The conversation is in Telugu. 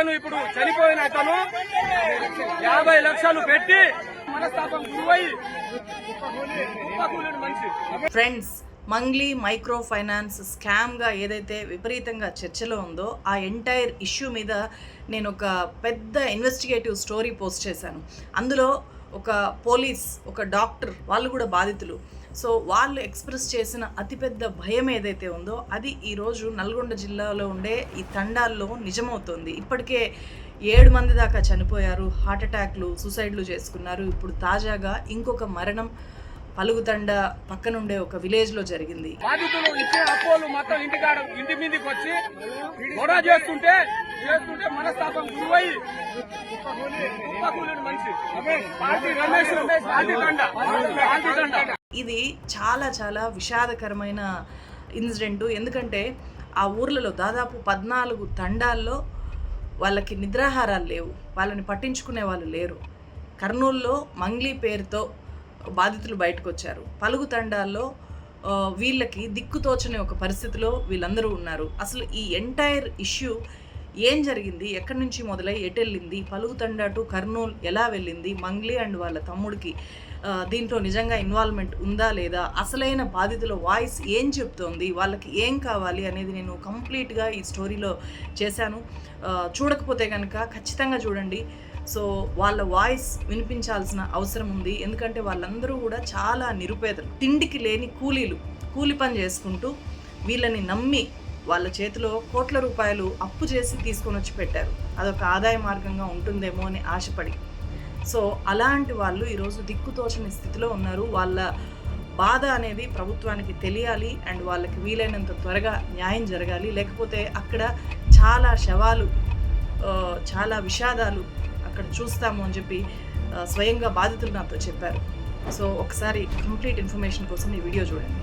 అతను ఇప్పుడు చనిపోయిన అతను 50 లక్షలు పెట్టి మనస్తాపం గురై కుప్పకూలిన మనిషి. ఫ్రెండ్స్, మంగ్లీ మైక్రో ఫైనాన్స్ స్కామ్గా ఏదైతే విపరీతంగా చర్చలో ఉందో ఆ ఎంటైర్ ఇష్యూ మీద నేను ఒక పెద్ద ఇన్వెస్టిగేటివ్ స్టోరీ పోస్ట్ చేశాను. అందులో ఒక పోలీస్, ఒక డాక్టర్, వాళ్ళు కూడా బాధితులు. సో వాళ్ళు ఎక్స్ప్రెస్ చేసిన అతిపెద్ద భయం ఏదైతే ఉందో అది ఈరోజు నల్గొండ జిల్లాలో ఉండే ఈ తండాల్లో నిజమవుతోంది. ఇప్పటికే 7 మంది దాకా చనిపోయారు, హార్ట్ అటాక్లు, సూసైడ్లు చేసుకున్నారు. ఇప్పుడు తాజాగా ఇంకొక మరణం పలుగుతండ పక్కనుండే ఒక విలేజ్లో జరిగింది. బాధితులు ఇచ్చే అపోలు మొత్తం ఇంటి మీదకి వచ్చి గొడవ చేస్తుంటే మనస్తాపం గురై కుప్పకూలిన మనిషి. ఇది చాలా చాలా విషాదకరమైన ఇన్సిడెంట్. ఎందుకంటే ఆ ఊర్లలో దాదాపు 14 తండాల్లో వాళ్ళకి నిద్రాహారాలు లేవు, వాళ్ళని పట్టించుకునే వాళ్ళు లేరు. కర్నూలులో మంగ్లీ పేరుతో బాధితులు బయటకు వచ్చారు. పలుగు తండాల్లో వీళ్ళకి దిక్కుతోచని ఒక పరిస్థితిలో వీళ్ళందరూ ఉన్నారు. అసలు ఈ ఎంటైర్ ఇష్యూ ఏం జరిగింది, ఎక్కడి నుంచి మొదలై ఎటెళ్ళింది, పలుగు తండా టు కర్నూలు ఎలా వెళ్ళింది, మంగ్లీ అండ్ వాళ్ళ తమ్ముడికి దీంట్లో నిజంగా ఇన్వాల్వ్మెంట్ ఉందా లేదా, అసలైన బాధితుల వాయిస్ ఏం చెప్తోంది, వాళ్ళకి ఏం కావాలి అనేది నేను కంప్లీట్గా ఈ స్టోరీలో చేశాను. చూడకపోతే కనుక ఖచ్చితంగా చూడండి. సో వాళ్ళ వాయిస్ వినిపించాల్సిన అవసరం ఉంది. ఎందుకంటే వాళ్ళందరూ కూడా చాలా నిరుపేదలు, తిండికి లేని కూలీలు, కూలి పని చేసుకుంటూ వీళ్ళని నమ్మి వాళ్ళ చేతిలో కోట్ల రూపాయలు అప్పు చేసి తీసుకొని వచ్చి పెట్టారు. అదొక ఆదాయ మార్గంగా ఉంటుందేమో అని ఆశపడి. సో అలాంటి వాళ్ళు ఈరోజు దిక్కుతోచని స్థితిలో ఉన్నారు. వాళ్ళ బాధ అనేది ప్రభుత్వానికి తెలియాలి అండ్ వాళ్ళకి వీలైనంత త్వరగా న్యాయం జరగాలి. లేకపోతే అక్కడ చాలా శవాలు, చాలా విషాదాలు అక్కడ చూస్తాము అని చెప్పి స్వయంగా బాధితులు నాతో చెప్పారు. సో ఒకసారి కంప్లీట్ ఇన్ఫర్మేషన్ కోసం ఈ వీడియో చూడండి.